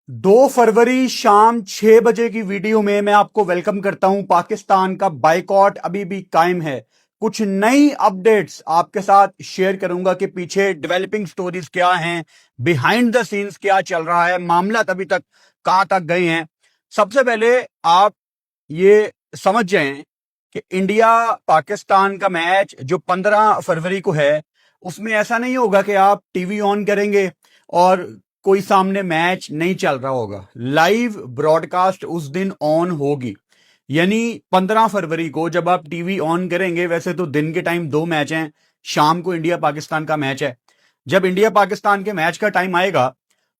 2 फरवरी शाम 6 बजे की वीडियो में मैं आपको वेलकम करता हूं। पाकिस्तान का बाइकॉट अभी भी कायम है। कुछ नई अपडेट्स आपके साथ शेयर करूंगा कि पीछे डेवलपिंग स्टोरीज क्या हैं, बिहाइंड द सीन्स क्या चल रहा है, मामला अभी तक कहां तक गए हैं। सबसे पहले आप ये समझ जाएं कि इंडिया पाकिस्तान का मैच जो 15 फरवरी को है, उसमें ऐसा नहीं होगा कि आप टीवी ऑन करेंगे और कोई सामने मैच नहीं चल रहा होगा। लाइव ब्रॉडकास्ट उस दिन ऑन होगी। यानी 15 फरवरी को जब आप टीवी ऑन करेंगे, वैसे तो दिन के टाइम 2 मैच हैं, शाम को इंडिया पाकिस्तान का मैच है। जब इंडिया पाकिस्तान के मैच का टाइम आएगा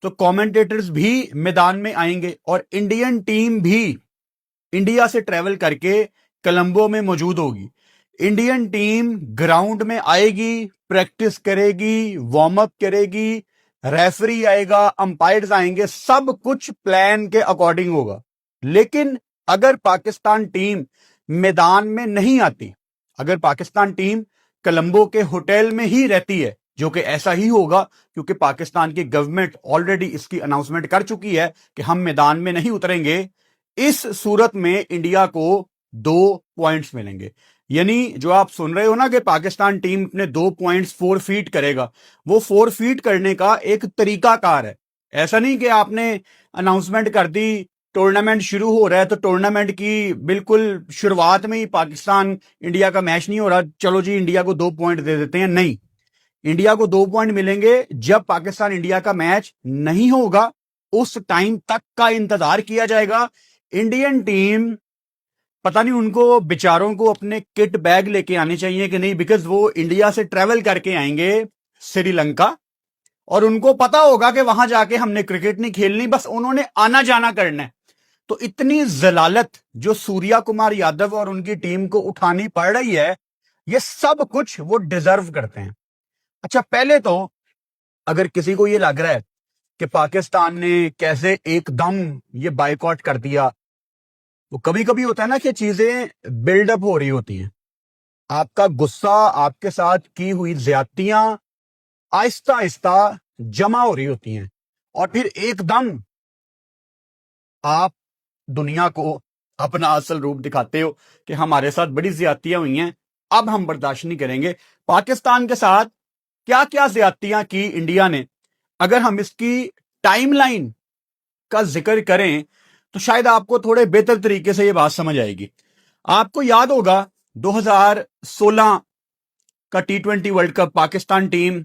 तो कमेंटेटर्स भी मैदान में आएंगे और इंडियन टीम भी इंडिया से ट्रेवल करके कोलंबो में मौजूद होगी। इंडियन टीम ग्राउंड में आएगी, प्रैक्टिस करेगी, वार्म अप करेगी, रेफरी आएगा, अंपायर्स आएंगे, सब कुछ प्लान के अकॉर्डिंग होगा। लेकिन अगर पाकिस्तान टीम मैदान में नहीं आती, अगर पाकिस्तान टीम कोलंबो के होटल में ही रहती है, जो कि ऐसा ही होगा क्योंकि पाकिस्तान की गवर्नमेंट ऑलरेडी इसकी अनाउंसमेंट कर चुकी है कि हम मैदान में नहीं उतरेंगे, इस सूरत में इंडिया को 2 पॉइंट्स मिलेंगे। यानी जो आप सुन रहे हो ना कि पाकिस्तान टीम अपने 2 पॉइंट्स फोरफीट करेगा, वो फोरफीट करने का एक तरीकाकार है। ऐसा नहीं कि आपने अनाउंसमेंट कर दी, टूर्नामेंट शुरू हो रहा है तो टूर्नामेंट की बिल्कुल शुरुआत में ही पाकिस्तान इंडिया का मैच नहीं हो रहा, चलो जी इंडिया को 2 पॉइंट दे देते हैं। नहीं, इंडिया को 2 पॉइंट मिलेंगे जब पाकिस्तान इंडिया का मैच नहीं होगा। उस टाइम तक का इंतजार किया जाएगा। इंडियन टीम, पता नहीं उनको बेचारों को अपने किट बैग लेके आने चाहिए कि नहीं, बिकॉज वो इंडिया से ट्रेवल करके आएंगे श्रीलंका और उनको पता होगा कि वहां जाके हमने क्रिकेट नहीं खेलनी, बस उन्होंने आना जाना करना है। तो इतनी जलालत जो सूर्या कुमार यादव और उनकी टीम को उठानी पड़ रही है, ये सब कुछ वो डिजर्व करते हैं। अच्छा, पहले तो अगर किसी को ये लग रहा है कि पाकिस्तान ने कैसे एकदम ये बाइकआउट कर दिया, तो कभी कभी होता है ना कि चीजें बिल्डअप हो रही होती हैं। आपका गुस्सा, आपके साथ की हुई ज्यादतियां आहिस्ता आहिस्ता जमा हो रही होती हैं और फिर एकदम आप दुनिया को अपना असल रूप दिखाते हो कि हमारे साथ बड़ी ज्यादतियां हुई हैं, अब हम बर्दाश्त नहीं करेंगे। पाकिस्तान के साथ क्या क्या ज्यादतियां की इंडिया ने, अगर हम इसकी टाइमलाइन का जिक्र करें तो शायद आपको थोड़े बेहतर तरीके से यह बात समझ आएगी। आपको याद होगा 2016 का T20 world cup Pakistan team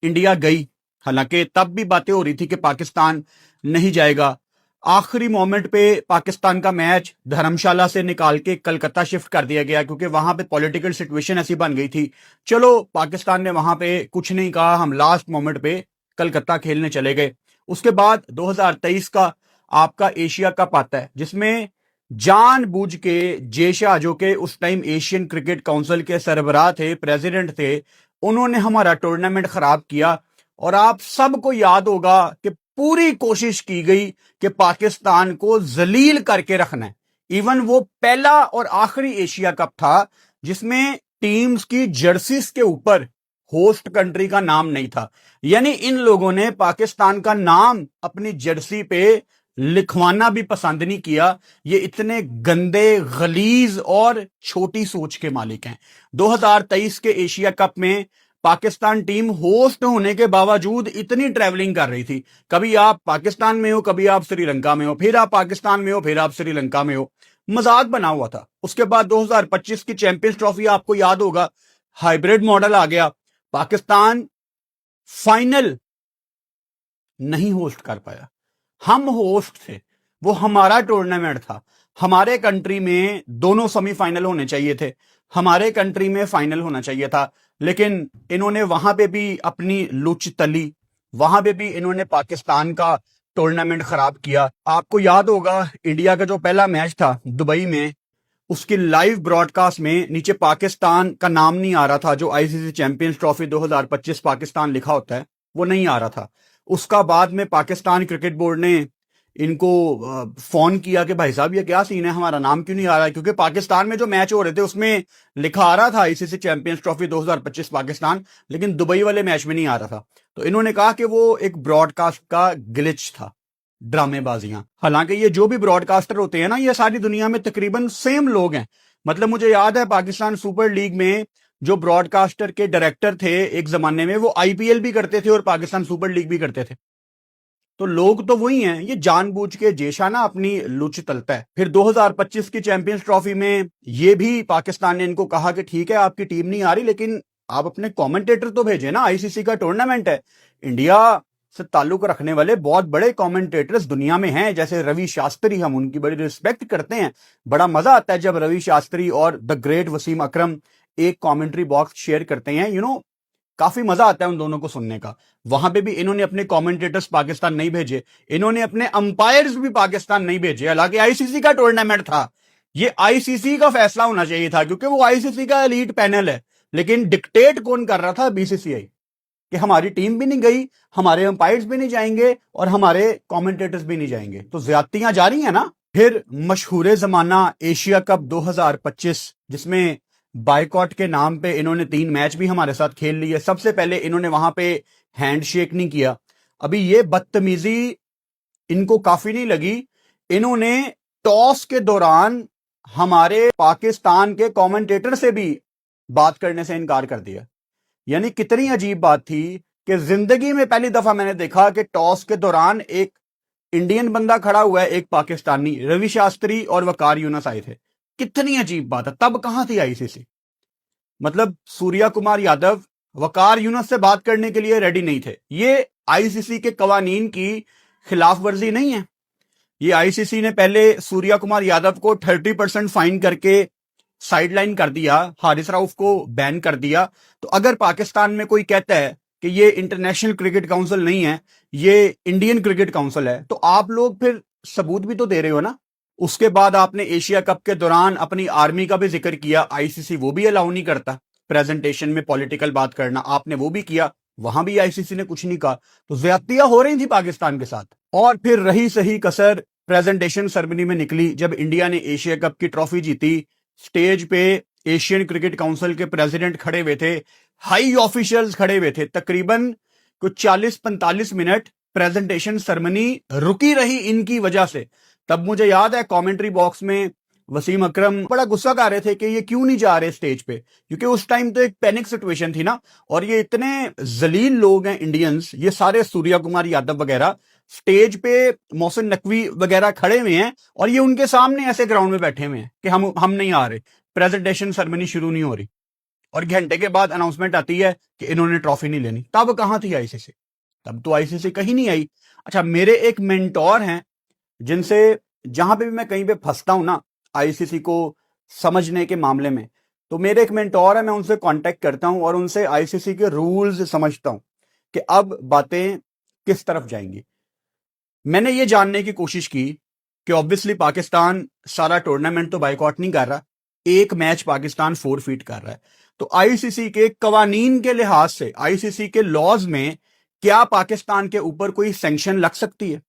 India गई, हालांकि तब भी बातें हो रही थी कि पाकिस्तान नहीं जाएगा। आखिरी मोमेंट पे पाकिस्तान का मैच धर्मशाला से निकाल के कलकत्ता शिफ्ट कर दिया गया क्योंकि वहां पे पॉलिटिकल सिचुएशन ऐसी बन गई थी। चलो, पाकिस्तान ने वहां पे कुछ नहीं कहा, हम लास्ट मोमेंट पे कलकत्ता खेलने चले गए। उसके बाद 2023 का आपका एशिया कप आता है, जिसमें जानबूझ के जेशा, जो कि उस टाइम एशियन क्रिकेट काउंसिल के सरबराह थे, प्रेसिडेंट थे, उन्होंने हमारा टूर्नामेंट खराब किया। और आप सबको याद होगा कि पूरी कोशिश की गई कि पाकिस्तान को जलील करके रखना है। इवन वो पहला और आखिरी एशिया कप था जिसमें टीम्स की जर्सीज के ऊपर होस्ट कंट्री का नाम नहीं था। यानी इन लोगों ने पाकिस्तान का नाम अपनी जर्सी पे लिखवाना भी पसंद नहीं किया। ये इतने गंदे, गलीज और छोटी सोच के मालिक हैं। 2023 के एशिया कप में पाकिस्तान टीम होस्ट होने के बावजूद इतनी ट्रैवलिंग कर रही थी। कभी आप पाकिस्तान में हो, कभी आप श्रीलंका में हो, फिर आप पाकिस्तान में हो, फिर आप श्रीलंका में हो। मजाक बना हुआ था। उसके बाद 2025 की चैंपियंस ट्रॉफी आपको याद होगा, हाइब्रिड मॉडल आ गया। पाकिस्तान फाइनल नहीं होस्ट कर पाया। हम होस्ट थे, वो हमारा टूर्नामेंट था। हमारे कंट्री में दोनों सेमीफाइनल होने चाहिए थे, हमारे कंट्री में फाइनल होना चाहिए था। लेकिन इन्होंने वहां पे भी अपनी लुच तली, वहां पे भी इन्होंने पाकिस्तान का टूर्नामेंट खराब किया। आपको याद होगा इंडिया का जो पहला मैच था दुबई में, उसकी लाइव ब्रॉडकास्ट में नीचे पाकिस्तान का नाम नहीं आ रहा था। जो आईसीसी चैंपियंस ट्रॉफी 2025 पाकिस्तान लिखा होता है, वो नहीं आ रहा था। उसका बाद में पाकिस्तान क्रिकेट बोर्ड ने इनको फोन किया कि भाई साहब ये क्या सीन है, हमारा नाम क्यों नहीं आ रहा है, क्योंकि पाकिस्तान में जो मैच हो रहे थे उसमें लिखा आ रहा था आईसीसी चैंपियंस ट्रॉफी 2025 पाकिस्तान, लेकिन दुबई वाले मैच में नहीं आ रहा था। तो इन्होंने कहा कि वो एक ब्रॉडकास्ट का ग्लिच था। ड्रामेबाजियां। हालांकि ये जो भी ब्रॉडकास्टर होते हैं ना, ये सारी दुनिया में तकरीबन सेम लोग हैं। मतलब मुझे याद है पाकिस्तान सुपर लीग में जो ब्रॉडकास्टर के डायरेक्टर थे एक जमाने में, वो आईपीएल भी करते थे और पाकिस्तान सुपर लीग भी करते थे। तो लोग तो वही हैं, ये जानबूझ के जेशा ना अपनी लुच तलता है। फिर 2025 की चैंपियंस ट्रॉफी में ये भी पाकिस्तान ने इनको कहा कि ठीक है आपकी टीम नहीं आ रही, लेकिन आप अपने कमेंटेटर तो भेजे ना, आईसीसी का टूर्नामेंट है। इंडिया से ताल्लुक रखने वाले बहुत बड़े कमेंटेटर्स दुनिया में हैं, जैसे रवि शास्त्री, हम उनकी बड़ी रिस्पेक्ट करते हैं। बड़ा मजा आता है जब रवि शास्त्री और द ग्रेट वसीम अकरम एक कमेंट्री बॉक्स शेयर करते हैं, काफी मजा आता है उन दोनों को सुनने का। वहां पे भी इन्होंने अपने कमेंटेटर्स पाकिस्तान नहीं भेजे, इन्होंने अपने अंपायर्स भी पाकिस्तान नहीं भेजे। हालांकि आईसीसी का टूर्नामेंट था, ये आईसीसी का फैसला होना चाहिए था, क्योंकि वो आईसीसी का एलीट पैनल है। लेकिन डिक्टेट कौन कर रहा था? बीसीसीआई, कि हमारी टीम भी नहीं गई, हमारे अंपायर्स भी नहीं जाएंगे और हमारे कमेंटेटर्स भी नहीं जाएंगे। तो ज्यादतियां जारी है ना। फिर मशहूर जमाना एशिया कप 2025, जिसमें बायकॉट के नाम पे इन्होंने 3 मैच भी हमारे साथ खेल लिए। सबसे पहले इन्होंने वहां पे हैंडशेक नहीं किया। अभी ये बदतमीजी इनको काफी नहीं लगी, इन्होंने टॉस के दौरान हमारे पाकिस्तान के कमेंटेटर से भी बात करने से इनकार कर दिया। यानी कितनी अजीब बात थी कि जिंदगी में पहली दफा मैंने देखा कि टॉस के दौरान एक इंडियन बंदा खड़ा हुआ है, एक पाकिस्तानी, रवि शास्त्री और वकार यूनुस आए थे। कितनी अजीब बात है। तब कहां थी आईसीसी? मतलब सूर्या कुमार यादव वकार यूनुस से बात करने के लिए रेडी नहीं थे। ये आईसीसी के कवानीन की खिलाफ वर्जी नहीं है। ये आईसीसी ने पहले सूर्या कुमार यादव को 30% फाइन करके साइडलाइन कर दिया, हारिस राउफ को बैन कर दिया। तो अगर पाकिस्तान में कोई कहता है कि ये इंटरनेशनल क्रिकेट काउंसिल नहीं है, ये इंडियन क्रिकेट काउंसिल है, तो आप लोग फिर सबूत भी तो दे रहे हो ना। उसके बाद आपने एशिया कप के दौरान अपनी आर्मी का भी जिक्र किया, आईसीसी वो भी अलाउ नहीं करता प्रेजेंटेशन में पॉलिटिकल बात करना, आपने वो भी किया, वहां भी आईसीसी ने कुछ नहीं कहा। तो ज्यादतियां हो रही थी पाकिस्तान के साथ। और फिर रही सही कसर प्रेजेंटेशन सेरेमनी में निकली, जब इंडिया ने एशिया कप की ट्रॉफी जीती। स्टेज पे एशियन क्रिकेट काउंसिल के प्रेसिडेंट खड़े हुए थे, हाई ऑफिशियल्स खड़े हुए थे। तकरीबन कुछ 40-45 मिनट प्रेजेंटेशन सेरेमनी रुकी रही इनकी वजह से। तब मुझे याद है कमेंट्री बॉक्स में वसीम अकरम बड़ा गुस्सा कर रहे थे कि ये क्यों नहीं जा रहे स्टेज पे, क्योंकि उस टाइम तो एक पैनिक सिचुएशन थी ना। और ये इतने जलील लोग हैं इंडियंस, ये सारे सूर्या कुमार यादव वगैरह स्टेज पे मोहसिन नकवी वगैरह खड़े हुए हैं और ये उनके सामने ऐसे ग्राउंड में बैठे हुए हैं कि हम नहीं आ रहे, प्रेजेंटेशन सेरेमनी शुरू नहीं हो रही। और घंटे के बाद अनाउंसमेंट आती है कि इन्होंने ट्रॉफी नहीं लेनी। तब कहां थी आईसीसी? तब तो आईसीसी कहीं नहीं आई। अच्छा, मेरे एक मेंटोर हैं जिनसे जहां पे भी मैं कहीं पे फंसता हूं ना आईसीसी को समझने के मामले में, तो मेरे एक मेंटोर है, मैं उनसे कांटेक्ट करता हूं और उनसे आईसीसी के रूल्स समझता हूं कि अब बातें किस तरफ जाएंगी। मैंने ये जानने की कोशिश की कि ऑब्वियसली पाकिस्तान सारा टूर्नामेंट तो बाइकआउट नहीं कर रहा, एक मैच पाकिस्तान फोरफीट कर रहा है। तो आईसीसी के कवानीन के लिहाज से, आईसीसी के लॉज में क्या पाकिस्तान के ऊपर कोई सैंक्शन लग सकती है?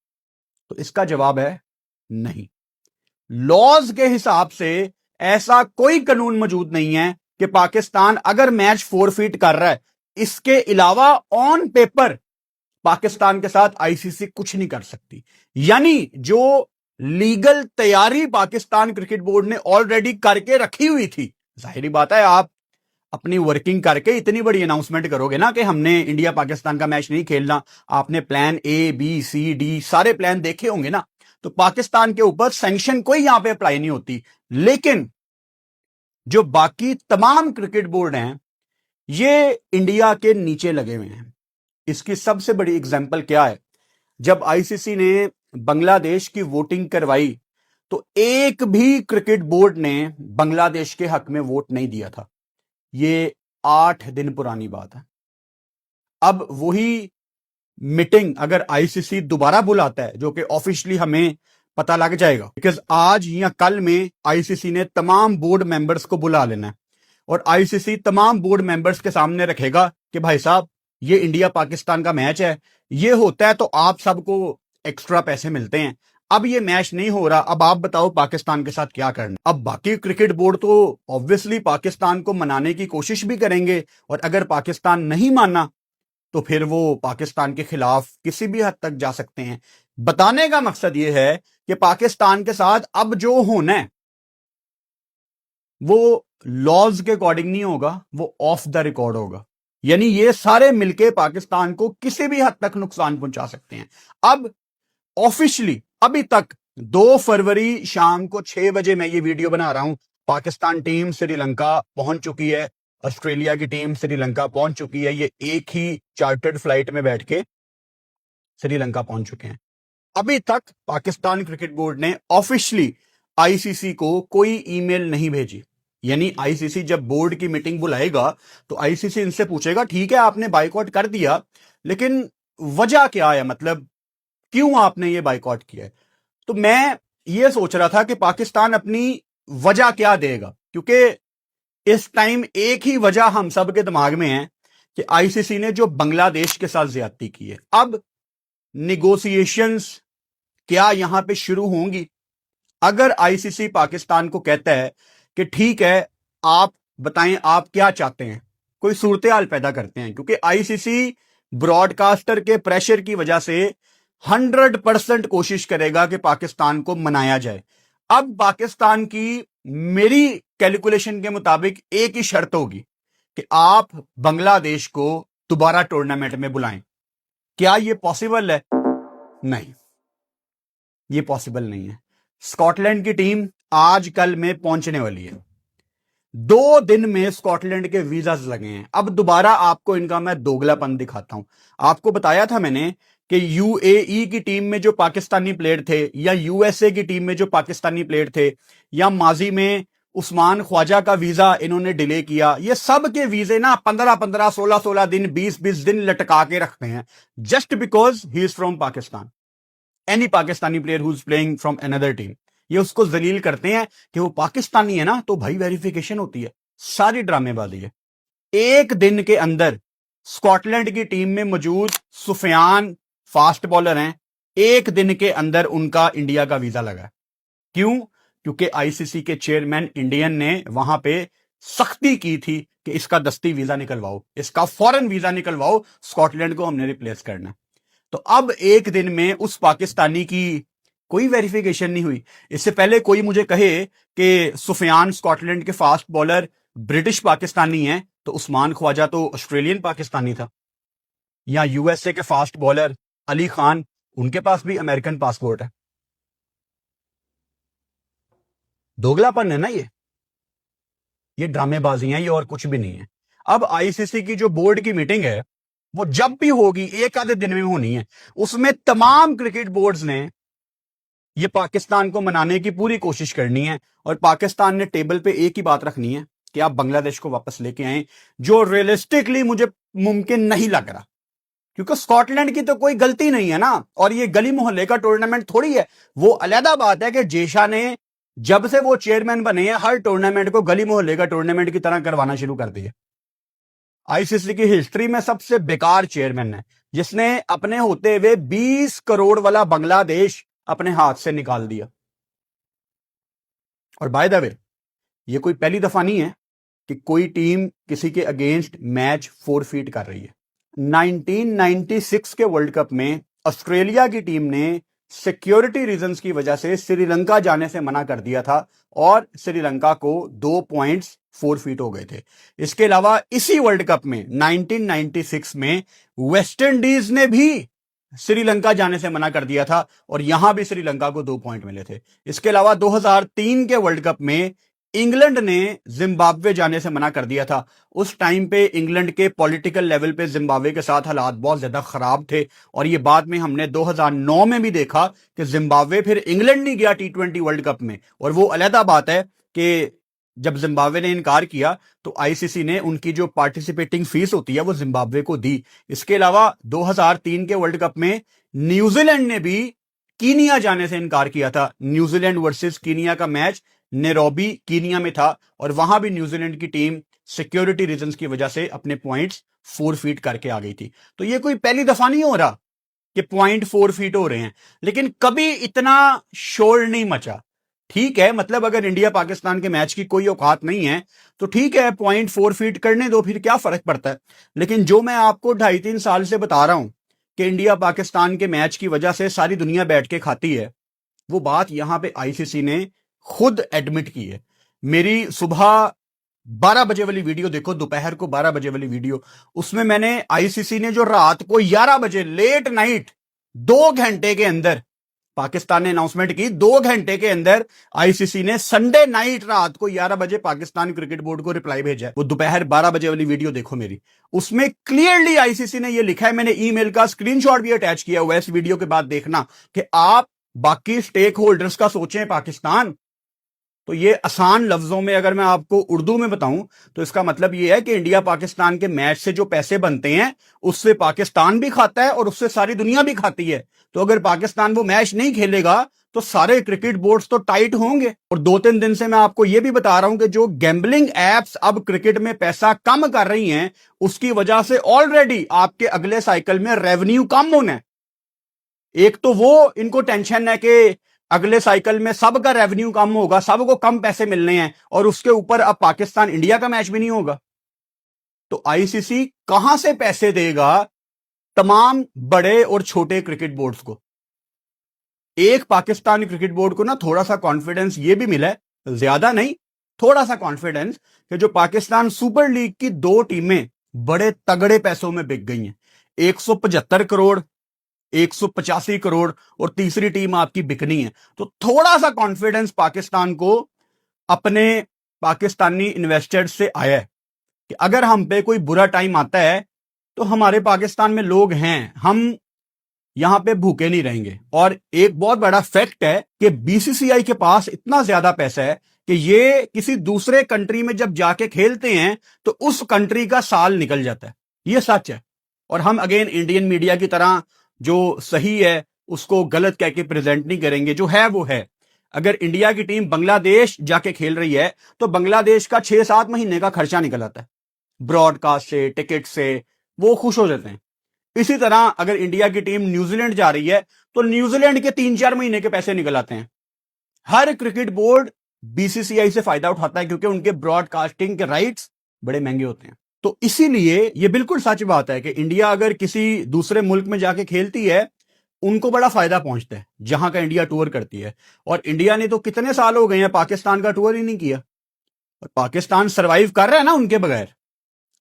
तो इसका जवाब है नहीं। लॉज के हिसाब से ऐसा कोई कानून मौजूद नहीं है कि पाकिस्तान अगर मैच फोरफीट कर रहा है, इसके अलावा ऑन पेपर पाकिस्तान के साथ आईसीसी कुछ नहीं कर सकती। यानी जो लीगल तैयारी पाकिस्तान क्रिकेट बोर्ड ने ऑलरेडी करके रखी हुई थी, जाहिर बात है आप अपनी वर्किंग करके इतनी बड़ी अनाउंसमेंट करोगे ना कि हमने इंडिया पाकिस्तान का मैच नहीं खेलना, आपने plan A B C D सारे प्लान देखे होंगे ना, तो पाकिस्तान के ऊपर सैंक्शन कोई यहां पे अप्लाई नहीं होती। लेकिन जो बाकी तमाम क्रिकेट बोर्ड हैं, ये इंडिया के नीचे लगे हुए हैं। इसकी सबसे बड़ी एग्जांपल क्या है? जब आईसीसी ने बांग्लादेश की वोटिंग करवाई तो एक भी क्रिकेट बोर्ड ने बांग्लादेश के हक में वोट नहीं दिया था। ये 8 दिन पुरानी बात है। अब वही मीटिंग अगर आईसीसी दोबारा बुलाता है, जो कि ऑफिशियली हमें पता लग जाएगा, बिकॉज आज या कल में आईसीसी ने तमाम बोर्ड मेंबर्स को बुला लेना है और आईसीसी तमाम बोर्ड मेंबर्स के सामने रखेगा कि भाई साहब ये इंडिया पाकिस्तान का मैच है, ये होता है तो आप सबको एक्स्ट्रा पैसे मिलते हैं। अब ये मैच नहीं हो रहा, अब आप बताओ पाकिस्तान के साथ क्या करना। अब बाकी क्रिकेट बोर्ड तो ऑब्वियसली पाकिस्तान को मनाने की कोशिश भी करेंगे और अगर पाकिस्तान नहीं माना तो फिर वो पाकिस्तान के खिलाफ किसी भी हद तक जा सकते हैं। बताने का मकसद ये है कि पाकिस्तान के साथ अब जो होना है वो लॉज के अकॉर्डिंग नहीं होगा, वो ऑफ द रिकॉर्ड होगा। यानी ये सारे मिलके पाकिस्तान को किसी भी हद तक नुकसान पहुंचा सकते हैं। अब ऑफिशियली अभी तक 2 फरवरी शाम को 6 बजे मैं ये वीडियो बना रहा हूं, पाकिस्तान टीम श्रीलंका पहुंच चुकी है, ऑस्ट्रेलिया की टीम श्रीलंका पहुंच चुकी है। ये एक ही चार्टर्ड फ्लाइट में बैठ के श्रीलंका पहुंच चुके हैं। अभी तक पाकिस्तान क्रिकेट बोर्ड ने ऑफिशियली आईसीसी को कोई ईमेल नहीं भेजी। यानी आईसीसी जब बोर्ड की मीटिंग बुलाएगा तो आईसीसी इनसे पूछेगा, ठीक है आपने बाइकआउट कर दिया, लेकिन वजह क्या है, मतलब क्यों आपने ये बाइकआउट किया है। तो मैं ये सोच रहा था कि पाकिस्तान अपनी वजह क्या देगा, क्योंकि इस टाइम एक ही वजह हम सब के दिमाग में है कि आईसीसी ने जो बांग्लादेश के साथ ज्यादती की है। अब निगोशिएशंस क्या यहां पे शुरू होंगी। अगर आईसीसी पाकिस्तान को कहता है कि ठीक है आप बताएं आप क्या चाहते हैं, कोई सूरत हाल पैदा करते हैं, क्योंकि आईसीसी ब्रॉडकास्टर के प्रेशर की वजह से 100% कोशिश करेगा कि पाकिस्तान को मनाया जाए। अब पाकिस्तान की मेरी कैलकुलेशन के मुताबिक एक ही शर्त होगी कि आप बांग्लादेश को दोबारा टूर्नामेंट में बुलाएं। क्या यह पॉसिबल है? नहीं, यह पॉसिबल नहीं है। स्कॉटलैंड की टीम आज कल में पहुंचने वाली है। 2 दिन में स्कॉटलैंड के वीजाज लगे हैं। अब दोबारा आपको इनका मैं दोगलापन दिखाता हूं। आपको बताया था मैंने कि यूएई की टीम में जो पाकिस्तानी प्लेयर थे, या यूएसए की टीम में जो पाकिस्तानी प्लेयर थे, या माजी में उस्मान ख्वाजा का वीजा इन्होंने डिले किया, ये सब के वीजे ना 15-15, 16-16 दिन, 20-20 दिन लटका के रखते हैं, just because he is from Pakistan. Any Pakistani player who is playing from another team, ये उसको जलील करते हैं कि वो पाकिस्तानी है ना, तो भाई वेरिफिकेशन होती है। सारी ड्रामेबाजी है। एक दिन के अंदर स्कॉटलैंड की टीम में मौजूद सुफियान फास्ट बॉलर हैं, एक दिन के अंदर उनका इंडिया का वीजा लगा। क्यों? क्योंकि आईसीसी के चेयरमैन इंडियन ने वहां पे सख्ती की थी कि इसका दस्ती वीजा निकलवाओ, इसका फॉरेन वीजा निकलवाओ, स्कॉटलैंड को हमने रिप्लेस करना। तो अब एक दिन में उस पाकिस्तानी की कोई वेरिफिकेशन नहीं हुई। इससे पहले कोई मुझे कहे कि सुफियान स्कॉटलैंड के फास्ट बॉलर ब्रिटिश पाकिस्तानी हैं, तो उस्मान ख्वाजा तो ऑस्ट्रेलियन पाकिस्तानी था। या यूएसए के फास्ट बॉलर अली खान, उनके पास भी अमेरिकन पासपोर्ट है। दोगलापन है ना ये ड्रामेबाजी है, ये और कुछ भी नहीं है। अब आईसीसी की जो बोर्ड की मीटिंग है वो जब भी होगी एक आधे दिन में होनी है। उसमें तमाम क्रिकेट बोर्ड्स ने ये पाकिस्तान को मनाने की पूरी कोशिश करनी है, और पाकिस्तान ने टेबल पे एक ही बात रखनी है कि आप बांग्लादेश को वापस लेके आए, जो रियलिस्टिकली मुझे मुमकिन नहीं लग रहा, क्योंकि स्कॉटलैंड की तो कोई गलती नहीं है ना, और ये गली मोहल्ले का टूर्नामेंट थोड़ी है। वो अलहदा बात है कि जेशा ने जब से वो चेयरमैन बने हैं हर टूर्नामेंट को गली मोहल्ले का टूर्नामेंट की तरह करवाना शुरू कर दिया। आईसीसी की हिस्ट्री में सबसे बेकार चेयरमैन है जिसने अपने होते हुए 20 करोड़ वाला बांग्लादेश अपने हाथ से निकाल दिया। और बाय द वे, ये कोई पहली दफा नहीं है कि कोई टीम किसी के अगेंस्ट मैच फोरफीट कर रही है। 1996 के वर्ल्ड कप में ऑस्ट्रेलिया की टीम ने सिक्योरिटी रीजंस की वजह से श्रीलंका जाने से मना कर दिया था, और श्रीलंका को 2 पॉइंट्स फोरफीट हो गए थे। इसके अलावा इसी वर्ल्ड कप में 1996 में वेस्ट इंडीज ने भी श्रीलंका जाने से मना कर दिया था, और यहां भी श्रीलंका को 2 पॉइंट मिले थे। इसके अलावा 2003 के वर्ल्ड कप में इंग्लैंड ने जिम्बाब्वे जाने से मना कर दिया था। उस टाइम पे इंग्लैंड के पॉलिटिकल लेवल पे जिम्बाब्वे के साथ हालात बहुत ज्यादा खराब थे, और ये बाद में हमने 2009 में भी देखा कि जिम्बाब्वे फिर इंग्लैंड नहीं गया T20 वर्ल्ड कप में। और वो अलहदा बात है कि जब जिम्बाब्वे ने इनकार किया तो आईसीसी ने उनकी जो पार्टिसिपेटिंग फीस होती है वो जिम्बाब्वे को दी। इसके अलावा 2003 के वर्ल्ड कप में न्यूजीलैंड ने भी कीनिया जाने से इनकार किया था। न्यूजीलैंड वर्सेस कीनिया का मैच नैरोबी कीनिया में था, और वहां भी न्यूजीलैंड की टीम सिक्योरिटी रीजंस की वजह से अपने पॉइंट्स फोरफीट करके आ गई थी। तो ये कोई पहली दफा नहीं हो रहा कि पॉइंट फोरफीट हो रहे हैं, लेकिन कभी इतना शोर नहीं मचा ठीक है, मतलब अगर इंडिया पाकिस्तान के मैच की कोई औकात नहीं है तो ठीक है, पॉइंट 4 फीट करने दो, फिर क्या फर्क पड़ता है। लेकिन जो मैं आपको 2.5-3 साल से बता रहा हूं कि इंडिया पाकिस्तान के मैच की वजह से सारी दुनिया बैठ के खाती है, वो बात यहां पे आईसीसी ने खुद एडमिट की है। मेरी सुबह 12 बजे वाली वीडियो देखो, दोपहर को 12 बजे वाली वीडियो, उसमें मैंने आईसीसी ने जो रात को 11 बजे लेट नाइट 2 घंटे के अंदर पाकिस्तान ने अनाउंसमेंट की, 2 घंटे के अंदर आईसीसी ने संडे नाइट रात को 11 बजे पाकिस्तान क्रिकेट बोर्ड को रिप्लाई भेजा है। वो दोपहर 12 बजे वाली वीडियो देखो मेरी, उसमें क्लियरली आईसीसी ने ये लिखा है, मैंने ईमेल का स्क्रीनशॉट भी अटैच किया हुआ है, इस वीडियो के बाद देखना, कि आप बाकी स्टेक होल्डर्स का सोचें पाकिस्तान। तो ये आसान लफ्जों में अगर मैं आपको उर्दू में बताऊं तो इसका मतलब ये है कि इंडिया पाकिस्तान के मैच से जो पैसे बनते हैं उससे पाकिस्तान भी खाता है और उससे सारी दुनिया भी खाती है। तो अगर पाकिस्तान वो मैच नहीं खेलेगा तो सारे क्रिकेट बोर्ड्स तो टाइट होंगे। और 2-3 दिन से मैं आपको यह भी बता रहा हूं कि जो गैम्बलिंग एप्स अब क्रिकेट में पैसा कम कर रही हैं, उसकी वजह से ऑलरेडी आपके अगले साइकिल में रेवेन्यू कम होना है। एक तो वो इनको टेंशन है कि अगले साइकिल में सबका रेवेन्यू कम होगा, सबको कम पैसे मिलने हैं, और उसके ऊपर अब पाकिस्तान इंडिया का मैच भी नहीं होगा। तो आईसीसी कहां से पैसे देगा तमाम बड़े और छोटे क्रिकेट बोर्ड्स को। एक पाकिस्तान क्रिकेट बोर्ड को ना थोड़ा सा कॉन्फिडेंस ये भी मिला है, ज्यादा नहीं, थोड़ा सा कॉन्फिडेंस, कि जो पाकिस्तान सुपर लीग की 2 टीमें बड़े तगड़े पैसों में बिक गई हैं। 175 करोड़, 185 करोड़, और तीसरी टीम आपकी बिकनी है। तो थोड़ा सा कॉन्फिडेंस पाकिस्तान को अपने पाकिस्तानी इन्वेस्टर्स से आया है कि अगर हम पे कोई बुरा टाइम आता है तो हमारे पाकिस्तान में लोग हैं, हम यहां पे भूखे नहीं रहेंगे। और एक बहुत बड़ा फैक्ट है कि बीसीसीआई के पास इतना ज्यादा पैसा है कि ये किसी दूसरे कंट्री में जब जाके खेलते हैं तो उस कंट्री का साल निकल जाता है। ये सच है। और हम अगेन इंडियन मीडिया की तरह जो सही है उसको गलत कह के प्रेजेंट नहीं करेंगे, जो है वो है। अगर इंडिया की टीम बांग्लादेश जाके खेल रही है तो बांग्लादेश का 6-7 महीने का खर्चा निकल आता है, ब्रॉडकास्ट से, टिकट से, वो खुश हो जाते हैं। इसी तरह अगर इंडिया की टीम न्यूजीलैंड जा रही है तो न्यूजीलैंड के 3-4 महीने के पैसे निकल आते हैं। हर क्रिकेट बोर्ड बीसीसीआई से फायदा उठाता है क्योंकि उनके ब्रॉडकास्टिंग के राइट्स बड़े महंगे होते हैं। तो इसीलिए यह बिल्कुल सच बात है कि इंडिया अगर किसी दूसरे मुल्क में जाके खेलती है उनको बड़ा फायदा पहुंचता है जहां का इंडिया टूर करती है। और इंडिया ने तो कितने साल हो गए हैं पाकिस्तान का टूर ही नहीं किया, और पाकिस्तान सरवाइव कर रहा है ना उनके बगैर,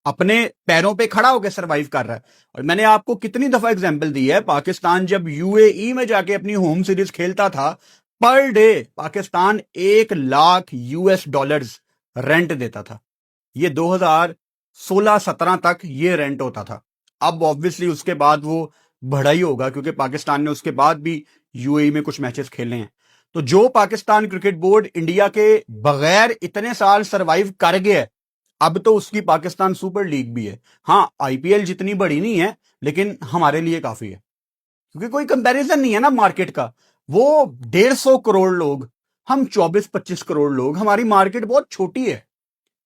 अपने पैरों पे खड़ा होकर सरवाइव कर रहा है। और मैंने आपको कितनी दफा एग्जांपल दी है, पाकिस्तान जब यूएई में जाके अपनी होम सीरीज खेलता था, per day Pakistan 1 lakh US dollars rent देता था। ये 2016-17 तक ये रेंट होता था। अब ऑब्वियसली उसके बाद वो बढ़ा ही होगा क्योंकि पाकिस्तान ने उसके बाद भी यूएई में कुछ मैचेस खेले हैं। तो जो पाकिस्तान क्रिकेट बोर्ड इंडिया के बगैर इतने साल सरवाइव कर गया है, अब तो उसकी पाकिस्तान सुपर लीग भी है। हाँ, आईपीएल जितनी बड़ी नहीं है लेकिन हमारे लिए काफी है क्योंकि कोई कंपैरिजन नहीं है ना मार्केट का। वो 150 करोड़ लोग, हम 24-25 करोड़ लोग, हमारी मार्केट बहुत छोटी है,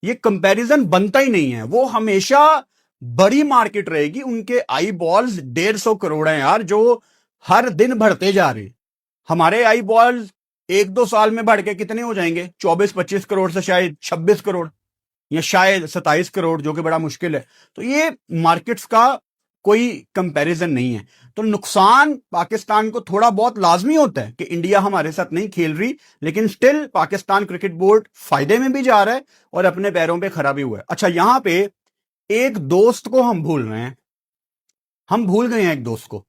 ये कंपैरिजन बनता ही नहीं है। वो हमेशा बड़ी मार्केट रहेगी, उनके आई बॉल्स 150 करोड़ हैं यार, जो हर दिन बढ़ते जा रहे। हमारे आई बॉल्स 1-2 साल में बढ़ के कितने हो जाएंगे, 24-25 करोड़ से शायद 26 करोड़ या शायद 27 करोड़, जो कि बड़ा मुश्किल है। तो ये मार्केट्स का कोई कंपैरिजन नहीं है। तो नुकसान पाकिस्तान को थोड़ा बहुत लाजमी होता है कि इंडिया हमारे साथ नहीं खेल रही, लेकिन स्टिल पाकिस्तान क्रिकेट बोर्ड फायदे में भी जा रहा है और अपने पैरों पे खड़ा भी हुआ है। अच्छा, यहां पे एक दोस्त को हम भूल रहे हैं, हम भूल गए हैं एक दोस्त को।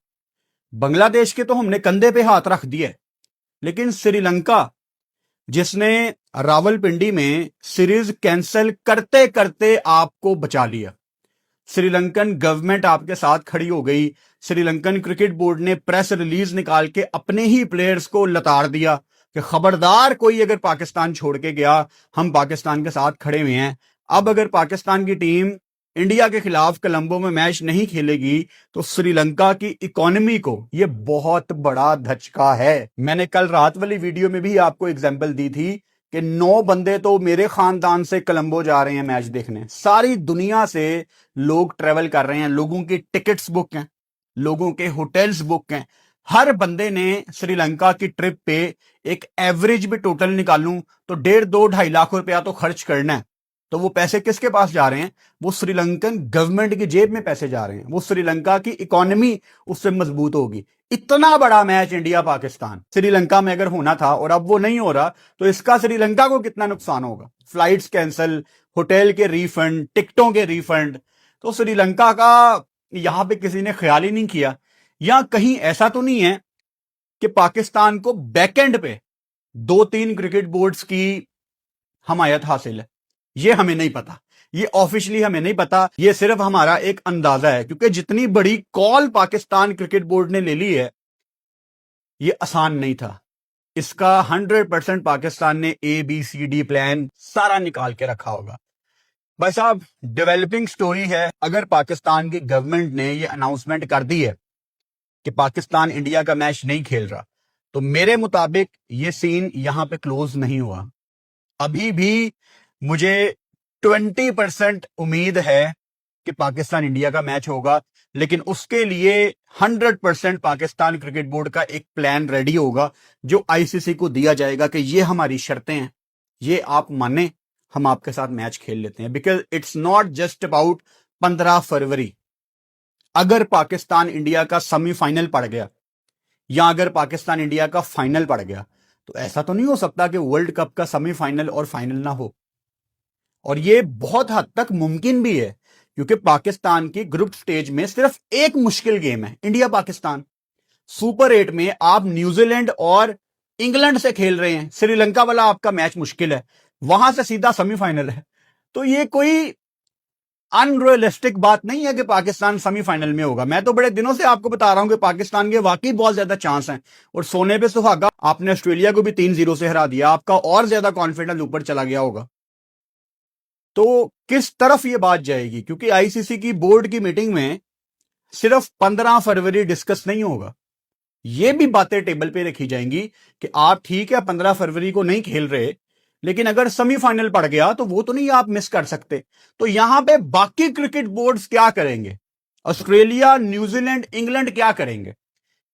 बांग्लादेश के तो हमने कंधे पे हाथ रख दिया, लेकिन श्रीलंका जिसने रावलपिंडी में सीरीज कैंसिल करते करते आपको बचा लिया, श्रीलंकन गवर्नमेंट आपके साथ खड़ी हो गई। श्रीलंकन क्रिकेट बोर्ड ने प्रेस रिलीज निकाल के अपने ही प्लेयर्स को लताड़ दिया कि खबरदार कोई अगर पाकिस्तान छोड़ के गया, हम पाकिस्तान के साथ खड़े हुए हैं। अब अगर पाकिस्तान की टीम इंडिया के खिलाफ कोलंबो में मैच नहीं खेलेगी तो श्रीलंका की इकोनॉमी को यह बहुत बड़ा धचका है। मैंने कल रात वाली वीडियो में भी आपको एग्जांपल दी थी कि 9 बंदे तो मेरे खानदान से कोलंबो जा रहे हैं मैच देखने। सारी दुनिया से लोग ट्रेवल कर रहे हैं, लोगों की टिकट्स बुक हैं, लोगों के होटल्स बुक हैं, हर बंदे ने श्रीलंका की ट्रिप पे एक एवरेज भी टोटल निकालूं तो 1.5-2-2.5 लाख रुपया तो खर्च करना है। तो वो पैसे किसके पास जा रहे हैं? वो श्रीलंकन गवर्नमेंट की जेब में पैसे जा रहे हैं। वो श्रीलंका की इकोनॉमी उससे मजबूत होगी। इतना बड़ा मैच इंडिया पाकिस्तान श्रीलंका में अगर होना था और अब वो नहीं हो रहा, तो इसका श्रीलंका को कितना नुकसान होगा? फ्लाइट्स कैंसिल, होटल के रिफंड, टिकटों के रिफंड। तो श्रीलंका का यहां पे किसी ने ख्याल ही नहीं किया। या कहीं ऐसा तो नहीं है कि पाकिस्तान को बैकएंड पे 2-3 क्रिकेट बोर्ड्स की हमायत हासिल है? ये हमें नहीं पता, ये ऑफिशियली हमें नहीं पता, ये सिर्फ हमारा एक अंदाजा है, क्योंकि जितनी बड़ी कॉल पाकिस्तान क्रिकेट बोर्ड ने ले ली है, ये आसान नहीं था। इसका 100% पाकिस्तान ने ABCD प्लान सारा निकाल के रखा होगा। भाई साहब, डेवलपिंग स्टोरी है। अगर पाकिस्तान की गवर्नमेंट ने ये अनाउंसमेंट कर दी है कि पाकिस्तान इंडिया का मैच नहीं खेल रहा, तो मेरे मुताबिक ये सीन यहां पे क्लोज नहीं हुआ। अभी भी मुझे 20% उम्मीद है कि पाकिस्तान इंडिया का मैच होगा, लेकिन उसके लिए 100% पाकिस्तान क्रिकेट बोर्ड का एक प्लान रेडी होगा जो ICC को दिया जाएगा कि ये हमारी शर्तें हैं, ये आप माने, हम आपके साथ मैच खेल लेते हैं। Because it's not just about 15 फरवरी। अगर पाकिस्तान इंडिया का सेमीफाइनल पड़ गया या अगर पाकिस्तान इंडिया का फाइनल पड़ गया, तो ऐसा तो नहीं हो सकता कि वर्ल्ड कप का सेमीफाइनल और फाइनल ना हो। और ये बहुत हद तक मुमकिन भी है, क्योंकि पाकिस्तान की ग्रुप स्टेज में सिर्फ एक मुश्किल गेम है, इंडिया पाकिस्तान। सुपर 8 में आप न्यूजीलैंड और इंग्लैंड से खेल रहे हैं। श्रीलंका वाला आपका मैच मुश्किल है, वहां से सीधा सेमीफाइनल है। तो ये कोई अनरियलिस्टिक बात नहीं है कि पाकिस्तान सेमीफाइनल में होगा। मैं तो बड़े दिनों से आपको बता रहा हूं कि पाकिस्तान के वाकई बहुत ज्यादा चांस हैं। और सोने पे सुहागा, आपने ऑस्ट्रेलिया को भी 3-0 से हरा दिया, आपका और ज्यादा कॉन्फिडेंस ऊपर चला गया होगा। तो किस तरफ ये बात जाएगी? क्योंकि ICC की बोर्ड की मीटिंग में सिर्फ 15 फरवरी डिस्कस नहीं होगा, ये भी बातें टेबल पे रखी जाएंगी कि आप ठीक है 15 फरवरी को नहीं खेल रहे, लेकिन अगर सेमीफाइनल पड़ गया तो वो तो नहीं आप मिस कर सकते। तो यहां पे बाकी क्रिकेट बोर्ड्स क्या करेंगे? ऑस्ट्रेलिया, न्यूजीलैंड, इंग्लैंड क्या करेंगे?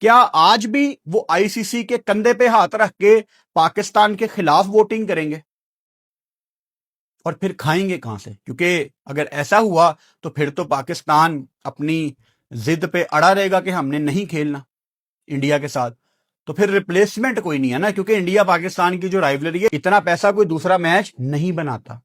क्या आज भी वो ICC के कंधे पे हाथ रख के पाकिस्तान के खिलाफ वोटिंग करेंगे? और फिर खाएंगे कहां से? क्योंकि अगर ऐसा हुआ तो फिर तो पाकिस्तान अपनी जिद पे अड़ा रहेगा कि हमने नहीं खेलना इंडिया के साथ। तो फिर रिप्लेसमेंट कोई नहीं है ना, क्योंकि इंडिया पाकिस्तान की जो राइवलरी है, इतना पैसा कोई दूसरा मैच नहीं बनाता।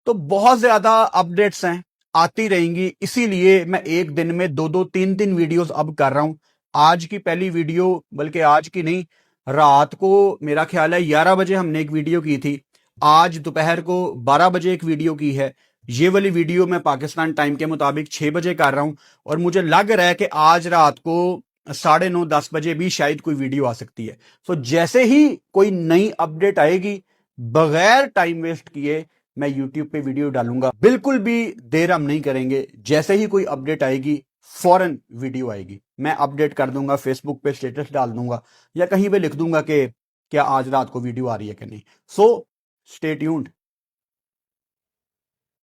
तो बहुत ज्यादा अपडेट्स हैं, आती रहेंगी। इसीलिए मैं एक दिन में 2-2, 3-3 वीडियोस अब कर रहा हूं। आज की पहली वीडियो, बल्कि आज की नहीं, रात को मेरा ख्याल है 11 बजे हमने एक वीडियो की थी। आज दोपहर को 12 बजे एक वीडियो की है। ये वाली वीडियो मैं पाकिस्तान टाइम के मुताबिक 6 बजे कर रहा हूं। और मुझे लग रहा है कि आज रात को 9:30-10 बजे भी शायद कोई वीडियो आ सकती है। तो जैसे ही कोई नई अपडेट आएगी, बगैर टाइम वेस्ट किए मैं YouTube पे वीडियो डालूंगा। बिल्कुल भी देर हम नहीं करेंगे। जैसे ही कोई अपडेट आएगी, फौरन वीडियो आएगी, मैं अपडेट कर दूंगा, फेसबुक पे स्टेटस डाल दूंगा या कहीं पे लिख दूंगा कि क्या आज रात को वीडियो आ रही है कि नहीं। So stay tuned.